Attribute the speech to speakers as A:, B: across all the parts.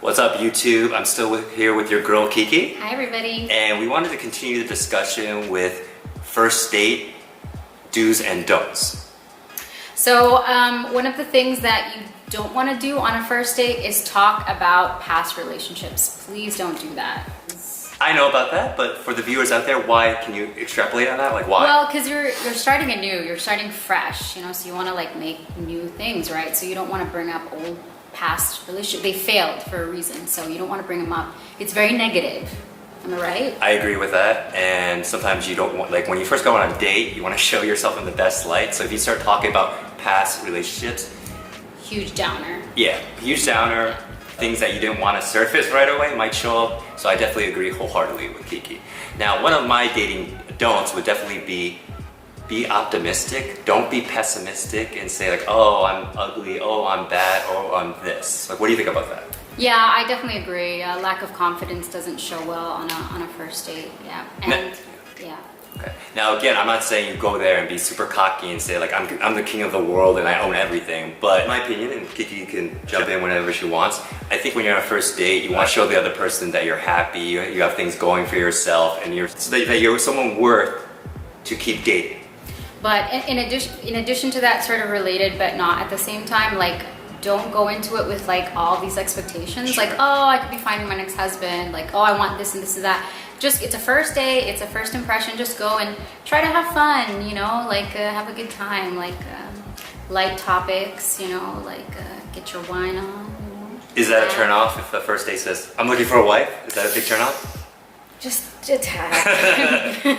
A: What's up, YouTube? I'm still here with your girl, Kiki.
B: Hi, everybody.
A: And we wanted to continue the discussion with first date do's and don'ts.
B: So, one of the things that you don't want to do on a first date is talk about past relationships. Please don't do that.
A: I know about that, but for the viewers out there, why? Can you extrapolate on that? Like, why?
B: Well, because you're starting anew, you're starting fresh, you know, so you want to like make new things, right? So you don't want to bring up old past relationships. They failed for a reason, so you don't want to bring them up. It's very negative. Am I right?
A: I agree with that, and sometimes you don't want, like when you first go on a date, you want to show yourself in the best light. So if you start talking about past relationships,
B: huge downer.
A: Yeah, huge downer. Things that you didn't want to surface right away might show up. So I definitely agree wholeheartedly with Kiki. Now, one of my dating don'ts would definitely be optimistic. Don't be pessimistic and say like, oh, I'm ugly, oh, I'm bad, oh, I'm this. Like, what do you think about that?
B: Yeah, I definitely agree. Lack of confidence doesn't show well on a first date. Yeah, and yeah.
A: Okay. Now again, I'm not saying you go there and be super cocky and say like I'm the king of the world and I own everything. But in my opinion, and Kiki can jump in whenever she wants, I think when you're on a first date, you want to show the other person that you're happy, you have things going for yourself, and that you're someone worth to keep dating.
B: But in addition to that, sort of related but not at the same time, like don't go into it with like all these expectations.
A: Sure.
B: Like, oh, I could be finding my next husband. Like, oh, I want this and this and that. Just, it's a first date, it's a first impression. Just go and try to have fun, you know, like have a good time, like light topics, you know, like get your wine on. You know?
A: Is that a turn off if the first date says, I'm looking for a wife? Is that a big turn off?
B: Just a tad.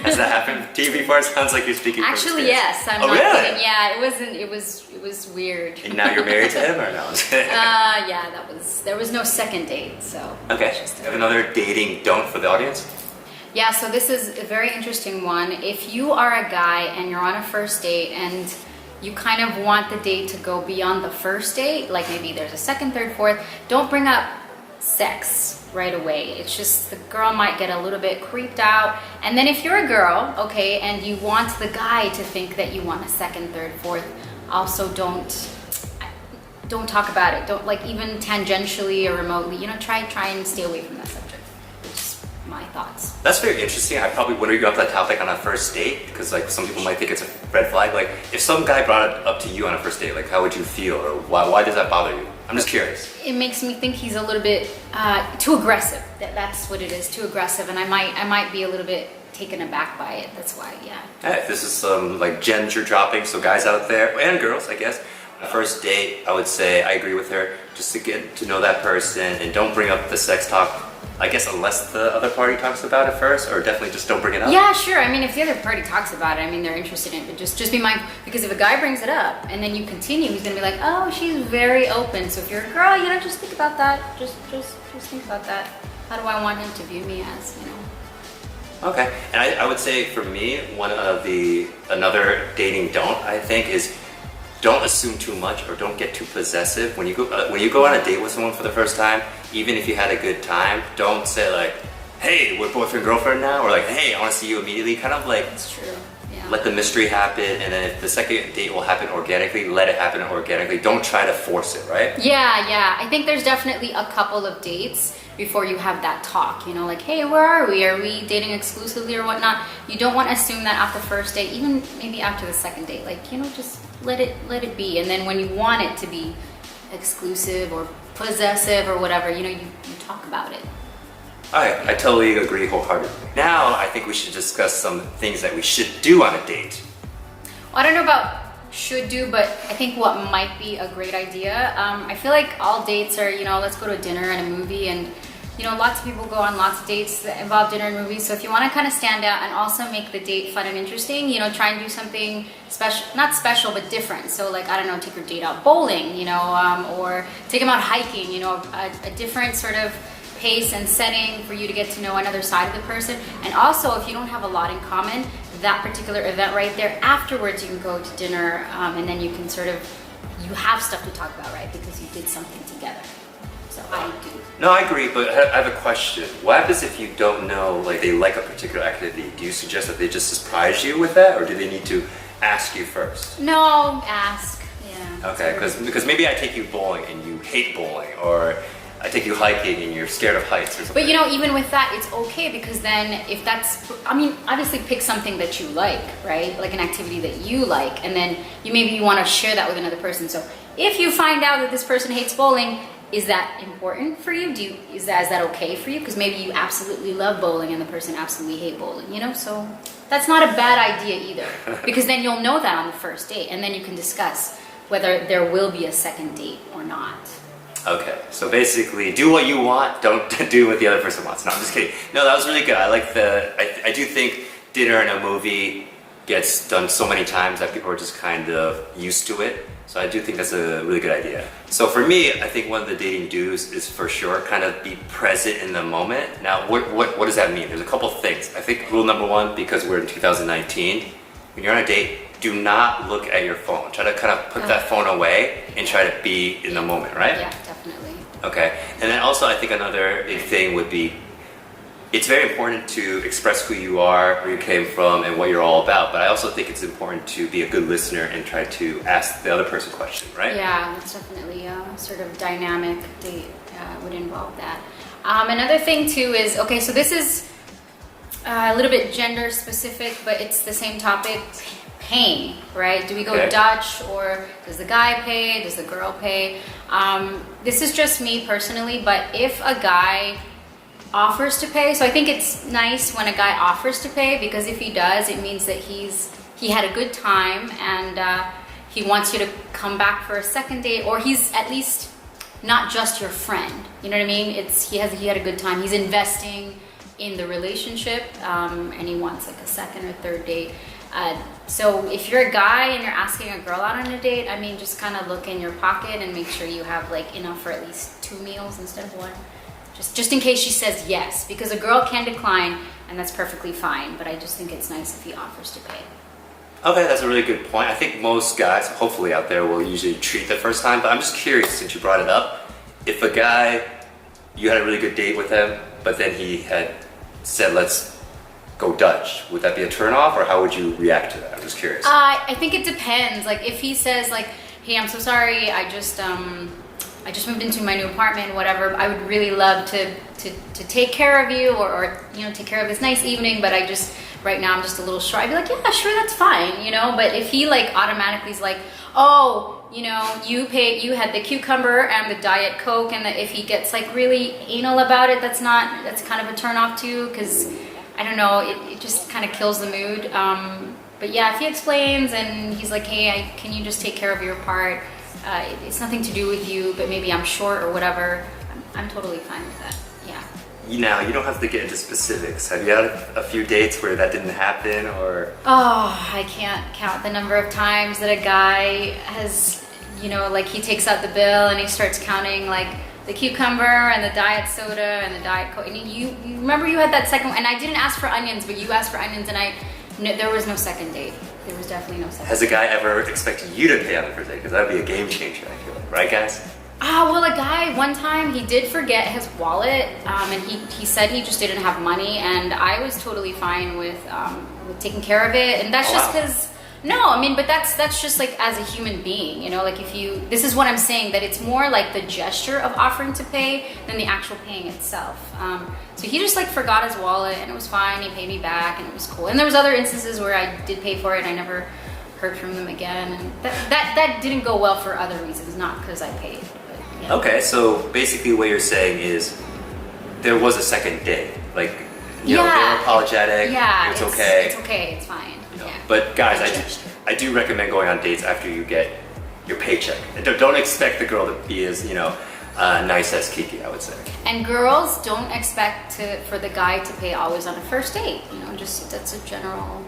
A: Has that happened to you before? It sounds like you're speaking from
B: Actually,
A: experience.
B: yes. I'm
A: not
B: really?
A: kidding.
B: Yeah, it was weird.
A: And now you're married to him or no?
B: Yeah, there was no second date, so.
A: Okay, you have another dating don't for the audience?
B: Yeah, so this is a very interesting one. If you are a guy and you're on a first date and you kind of want the date to go beyond the first date, like maybe there's a second, third, fourth, don't bring up sex right away. It's just the girl might get a little bit creeped out. And then if you're a girl, okay, and you want the guy to think that you want a second, third, fourth, also don't talk about it. Don't, like, even tangentially or remotely, you know, try and stay away from that subject. It's my thoughts.
A: That's very interesting. I probably wouldn't bring up that topic on a first date because like some people might think it's a red flag. Like if some guy brought it up to you on a first date, like how would you feel, or why does that bother you? I'm just curious.
B: It makes me think he's a little bit too aggressive. That's what it is, too aggressive, and I might be a little bit taken aback by it. That's why, yeah.
A: Hey, this is some like gems you're dropping. So guys out there and girls, I guess, on a first date, I would say I agree with her. Just to get to know that person and don't bring up the sex talk. I guess unless the other party talks about it first, or definitely just don't bring it up.
B: Yeah, sure. I mean, if the other party talks about it, I mean, they're interested in it. But just be mindful, because if a guy brings it up and then you continue, he's gonna be like, oh, she's very open. So if you're a girl, you know, just think about that. Just think about that. How do I want him to view me as, you know?
A: Okay, and I would say for me, another dating don't, I think, is don't assume too much or don't get too possessive. When you go on a date with someone for the first time, even if you had a good time, don't say like, hey, we're boyfriend girlfriend now, or like, hey, I want to see you immediately. Kind of like,
B: it's true. Yeah.
A: Let the mystery happen, and then if the second date will happen organically, let it happen organically. Don't try to force it, right?
B: Yeah. I think there's definitely a couple of dates before you have that talk, you know, like, hey, where are we? Are we dating exclusively or whatnot? You don't want to assume that after the first date, even maybe after the second date, like, you know, just let it be. And then when you want it to be exclusive or possessive or whatever, you know, you talk about it.
A: I totally agree wholeheartedly. Now, I think we should discuss some things that we should do on a date.
B: Well, I don't know about should do, but I think what might be a great idea. I feel like all dates are, you know, let's go to dinner and a movie, and you know, lots of people go on lots of dates that involve dinner and movies. So if you want to kind of stand out and also make the date fun and interesting, you know, try and do something special, not special, but different. So like, I don't know, take your date out bowling, you know, or take them out hiking, you know, a different sort of pace and setting for you to get to know another side of the person. And also, if you don't have a lot in common, that particular event right there, afterwards you can go to dinner, and then you can sort of, you have stuff to talk about, right? Because you did something together. So I do.
A: No, I agree, but I have a question. What happens if you don't know, like they like a particular activity? Do you suggest that they just surprise you with that, or do they need to ask you first?
B: No, ask. Yeah.
A: Okay, because maybe I take you bowling and you hate bowling, or I take you hiking and you're scared of heights or something.
B: But you know, even with that, it's okay because then if that's, I mean, obviously pick something that you like, right? Like an activity that you like, and then you want to share that with another person. So if you find out that this person hates bowling, is that important for you? Is that okay for you? Because maybe you absolutely love bowling and the person absolutely hate bowling, you know? So that's not a bad idea either, because then you'll know that on the first date, and then you can discuss whether there will be a second date or not.
A: Okay, so basically, do what you want, don't do what the other person wants. No, I'm just kidding. No, that was really good. I do think dinner and a movie gets done so many times that people are just kind of used to it. So I do think that's a really good idea. So for me, I think one of the dating do's is for sure kind of be present in the moment. Now, what does that mean? There's a couple things. I think rule number one, because we're in 2019, when you're on a date, do not look at your phone. Try to kind of put that phone away and try to be in the moment, right?
B: Yeah, definitely.
A: Okay, and then also I think another big thing would be, it's very important to express who you are, where you came from, and what you're all about, but I also think it's important to be a good listener and try to ask the other person questions, right?
B: Yeah, that's definitely a sort of dynamic date would involve that. Another thing too is, okay, so this is a little bit gender specific, but it's the same topic, paying, right? Do we go Dutch, or does the guy pay? Does the girl pay? This is just me personally, but if a guy offers to pay, so I think it's nice when a guy offers to pay, because if he does, it means that he had a good time and he wants you to come back for a second date, or he's at least not just your friend. You know what I mean? He had a good time. He's investing in the relationship, and he wants like a second or third date. So if you're a guy and you're asking a girl out on a date, I mean, just kind of look in your pocket and make sure you have like enough for at least 2 meals instead of 1. Just in case she says yes, because a girl can decline, and that's perfectly fine, but I just think it's nice if he offers to pay.
A: Okay, that's a really good point. I think most guys, hopefully out there, will usually treat the first time, but I'm just curious, since you brought it up, if a guy, you had a really good date with him, but then he had said, let's go Dutch, would that be a turn-off, or how would you react to that? I'm just curious.
B: I think it depends. Like if he says like, hey, I'm so sorry, I just moved into my new apartment, whatever. I would really love to take care of you, or you know, take care of this nice evening, but right now I'm just a little short. I'd be like, yeah, sure, that's fine, you know. But if he like automatically is like, oh, you know, you had the cucumber and the Diet Coke, and if he gets like really anal about it, that's kind of a turn off too, because I don't know, it just kind of kills the mood. But yeah, if he explains and he's like, hey, can you just take care of your part? It's nothing to do with you, but maybe I'm short or whatever. I'm totally fine with that. Yeah.
A: Now, you don't have to get into specifics. Have you had a few dates where that didn't happen, or?
B: Oh, I can't count the number of times that a guy has, you know, like he takes out the bill and he starts counting like the cucumber and the diet soda and the Diet Coke. And you remember you had that second one, and I didn't ask for onions, but you asked for onions, and there was no second date. There was definitely no second date.
A: Has a guy ever expected you to pay on the first date? Because that would be a game changer, I feel like. Right, guys?
B: Well, a guy, one time, he did forget his wallet, and he said he just didn't have money, and I was totally fine with taking care of it, and that's just because, no, I mean, but that's just like as a human being, you know, like this is what I'm saying, that it's more like the gesture of offering to pay than the actual paying itself. So he just like forgot his wallet, and it was fine, he paid me back, and it was cool. And there was other instances where I did pay for it, and I never heard from them again, and that didn't go well for other reasons, not because I paid. Yeah.
A: Okay, so basically what you're saying is there was a second date. Like, you know, they were apologetic,
B: yeah,
A: it's okay.
B: It's okay, it's fine.
A: You know,
B: yeah.
A: But guys, I do recommend going on dates after you get your paycheck. And don't expect the girl to be as, you know, nice as Kiki, I would say.
B: And girls, don't expect for the guy to pay always on a first date. You know, just that's a general,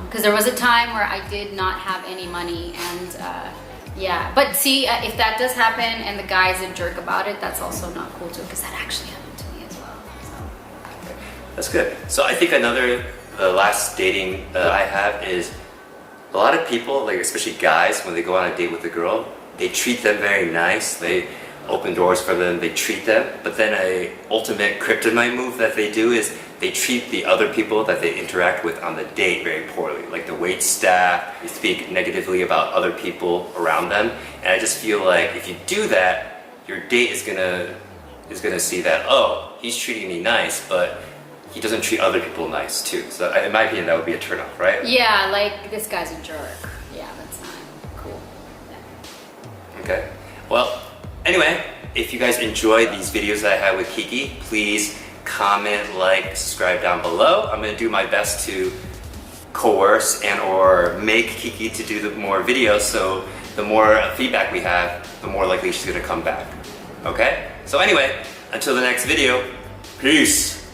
B: because there was a time where I did not have any money, and yeah, but see, if that does happen and the guy's a jerk about it, that's also not cool too, because that actually happened to me as well. So.
A: Okay. That's good. So I think the last dating that I have is a lot of people, like especially guys, when they go on a date with a girl, they treat them very nice. They open doors for them, they treat them. But then a ultimate kryptonite move that they do is they treat the other people that they interact with on the date very poorly. Like the wait staff, they speak negatively about other people around them. And I just feel like if you do that, your date is gonna is gonna see that, oh, he's treating me nice, but he doesn't treat other people nice too. So in my opinion, that would be a turnoff, right?
B: Yeah, like this guy's a jerk. Yeah, that's not cool. Yeah.
A: Okay. Well, anyway, if you guys enjoyed these videos that I had with Kiki, please comment, like, subscribe down below. I'm gonna do my best to coerce and or make Kiki to do the more videos, so the more feedback we have, the more likely she's gonna come back. Okay? So anyway, until the next video, peace!